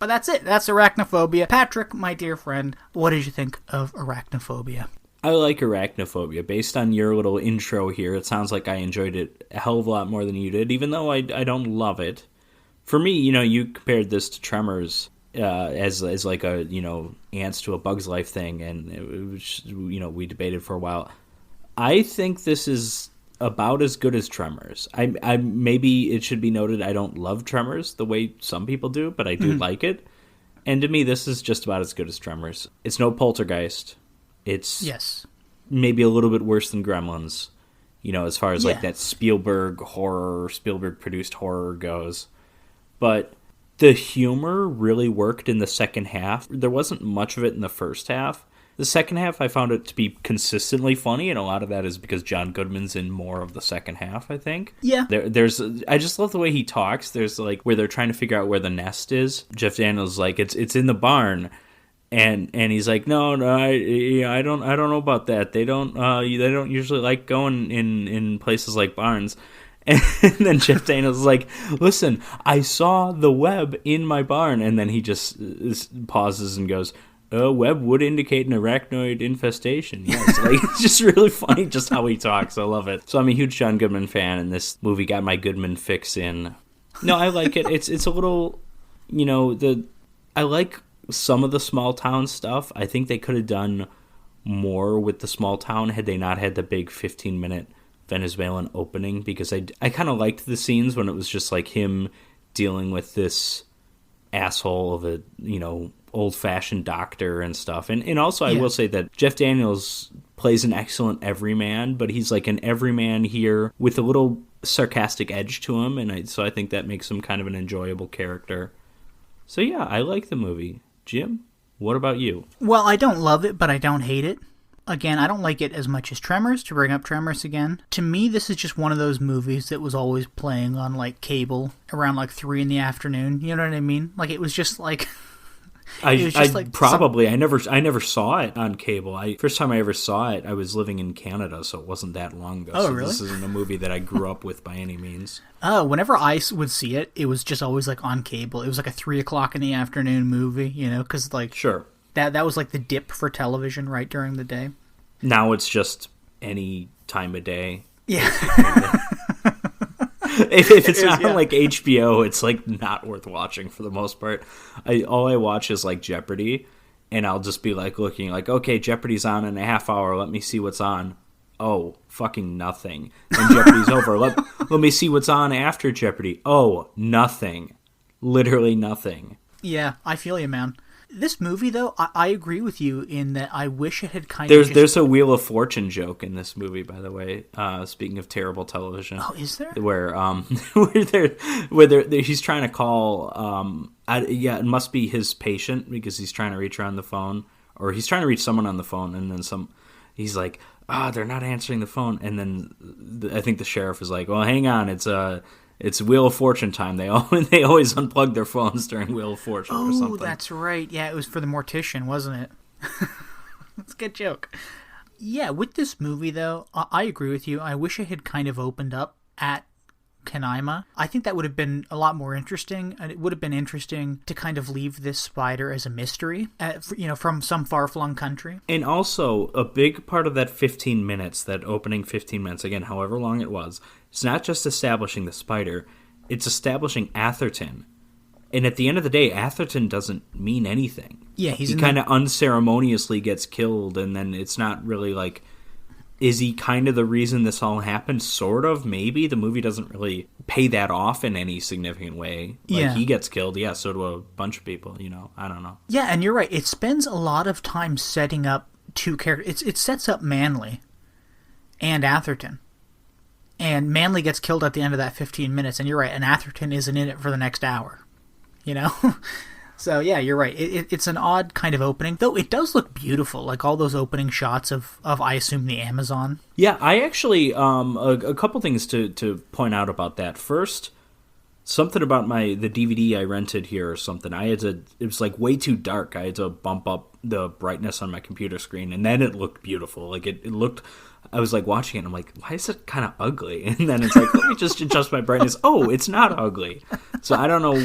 But that's it. That's Arachnophobia. Patrick, my dear friend, what did you think of Arachnophobia? I like Arachnophobia. Based on your little intro here, it sounds like I enjoyed it a hell of a lot more than you did, even though I don't love it. For me, you compared this to Tremors as like a, ants to a Bug's Life thing, and it was, we debated for a while. I think this is about as good as Tremors. I maybe it should be noted I don't love Tremors the way some people do, but I do like it. And to me, this is just about as good as Tremors. It's no Poltergeist. It's maybe a little bit worse than Gremlins, as far as like that Spielberg produced horror goes. But the humor really worked in the second half. There wasn't much of it in the first half. The second half, I found it to be consistently funny, and a lot of that is because John Goodman's in more of the second half, I think. Yeah. I just love the way he talks. There's like where they're trying to figure out where the nest is. Jeff Daniels is like, it's in the barn. And he's like, no, I don't know about that. They don't usually like going in places like barns. And then Jeff Daniels is like, listen, I saw the web in my barn. And then he just pauses and goes, a web would indicate an arachnoid infestation. Yes, it's just really funny just how he talks. I love it. So I'm a huge John Goodman fan, and this movie got my Goodman fix in. No, I like it. It's a little, I like some of the small town stuff. I think they could have done more with the small town had they not had the big 15-minute Venezuelan opening, because I kind of liked the scenes when it was just like him dealing with this asshole of a, old-fashioned doctor and stuff. And also I will say that Jeff Daniels plays an excellent everyman, but he's like an everyman here with a little sarcastic edge to him, and so I think that makes him kind of an enjoyable character. So yeah, I like the movie. Jim, what about you? Well, I don't love it, but I don't hate it. Again, I don't like it as much as Tremors, to bring up Tremors again. To me, this is just one of those movies that was always playing on, like, cable around, like, 3 in the afternoon. You know what I mean? Like, it was just, like... I never saw it on cable. First time I ever saw it, I was living in Canada, so it wasn't that long ago. Oh, so really? This isn't a movie that I grew up with by any means. Oh, whenever I would see it, it was just always, like, on cable. It was, like, a 3 o'clock in the afternoon movie, because, like... Sure. That was, like, the dip for television right during the day. Now it's just any time of day. Yeah. If it's not on, like, HBO, it's, like, not worth watching for the most part. All I watch is, like, Jeopardy, and I'll just be, like, looking, like, okay, Jeopardy's on in a half hour, let me see what's on. Oh, fucking nothing. And Jeopardy's over. Let me see what's on after Jeopardy. Oh, nothing. Literally nothing. Yeah, I feel you, man. This movie, though, I agree with you in that I wish it had kind of There's a Wheel of Fortune joke in this movie, by the way, speaking of terrible television. Oh, is there? Where he's trying to call, it must be his patient, because he's trying to reach her on the phone, or he's trying to reach someone on the phone, and then he's like, they're not answering the phone, and then I think the sheriff is like, well, hang on, it's Wheel of Fortune time. They always unplug their phones during Wheel of Fortune or something. Oh, that's right. Yeah, it was for the mortician, wasn't it? That's a good joke. Yeah, with this movie, though, I agree with you. I wish it had kind of opened up at Canaima. I think that would have been a lot more interesting, and it would have been interesting to kind of leave this spider as a mystery, from some far-flung country. And also, a big part of that 15 minutes, that opening 15 minutes, again, however long it was, it's not just establishing the spider, it's establishing Atherton. And at the end of the day, Atherton doesn't mean anything. Yeah, he kind of unceremoniously gets killed, and then it's not really like, is he kind of the reason this all happened? Sort of, maybe. The movie doesn't really pay that off in any significant way. Like, he gets killed, yeah, so do a bunch of people, I don't know. Yeah, and you're right. It spends a lot of time setting up two characters. It sets up Manley and Atherton. And Manley gets killed at the end of that 15 minutes, and you're right, and Atherton isn't in it for the next hour. So, yeah, you're right. It's an odd kind of opening, though it does look beautiful, like all those opening shots of I assume, the Amazon. Yeah, I actually, a couple things to point out about that. First, something about the DVD I rented here or something. It was like way too dark. I had to bump up the brightness on my computer screen, and then it looked beautiful. Like it looked, I was like watching it and I'm like, why is it kind of ugly? And then it's like, let me just adjust my brightness. Oh, it's not ugly. So I don't know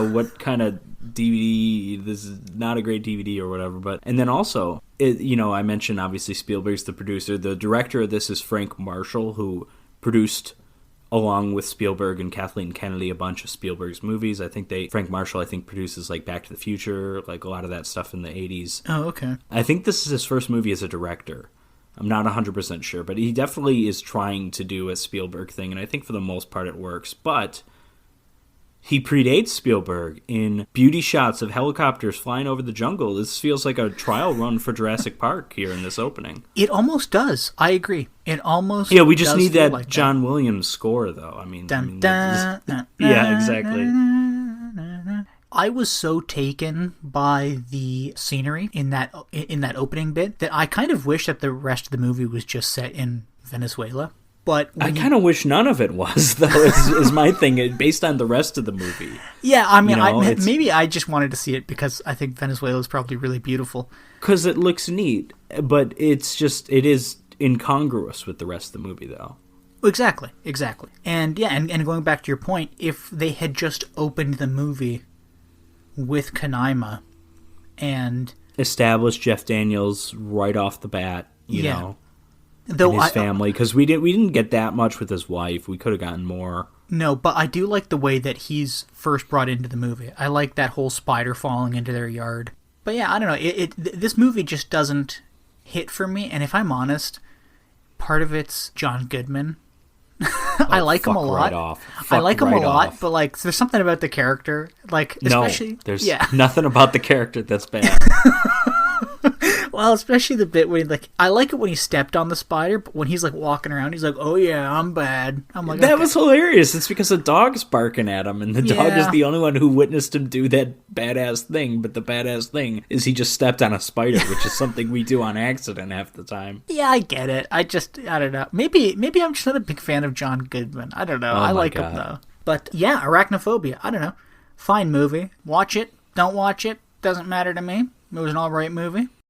what kind of DVD, this is not a great DVD or whatever, but, and then also, I mentioned obviously Spielberg's the producer. The director of this is Frank Marshall, who produced, along with Spielberg and Kathleen Kennedy, a bunch of Spielberg's movies. Frank Marshall produces like Back to the Future, like a lot of that stuff in the 80s. Oh, okay. I think this is his first movie as a director. I'm not 100% sure, but he definitely is trying to do a Spielberg thing, and I think for the most part it works. But he predates Spielberg in beauty shots of helicopters flying over the jungle. This feels like a trial run for Jurassic Park here in this opening. It almost does. I agree. It almost we just need that like John Williams score, though. Yeah, exactly. I was so taken by the scenery in that opening bit that I kind of wish that the rest of the movie was just set in Venezuela. But I kind of wish none of it was, though, is my thing, based on the rest of the movie. Yeah, I mean, maybe I just wanted to see it because I think Venezuela is probably really beautiful. Because it looks neat, but it is incongruous with the rest of the movie, though. Exactly. And yeah, and going back to your point, if they had just opened the movie with Kanaima and established Jeff Daniels right off the bat, you know. Though his family, because we didn't get that much with his wife. We could have gotten more. No, but I do like the way that he's first brought into the movie. I like that whole spider falling into their yard. But yeah, I don't know. This movie just doesn't hit for me. And if I'm honest, part of it's John Goodman. I like him a lot. I like him a lot, but like, there's something about the character, like especially there's nothing about the character that's bad. Well, especially the bit when I like it when he stepped on the spider, but when he's like walking around, he's like, "Oh yeah, I'm bad." I'm like, that was hilarious. It's because the dog's barking at him, and the dog is the only one who witnessed him do that badass thing. But the badass thing is he just stepped on a spider, which is something we do on accident half the time. Yeah, I get it. I don't know. Maybe I'm just not a big fan of John Goodman. I don't know. I like him though. But yeah, Arachnophobia. I don't know. Fine movie. Watch it. Don't watch it. Doesn't matter to me. It was an alright movie.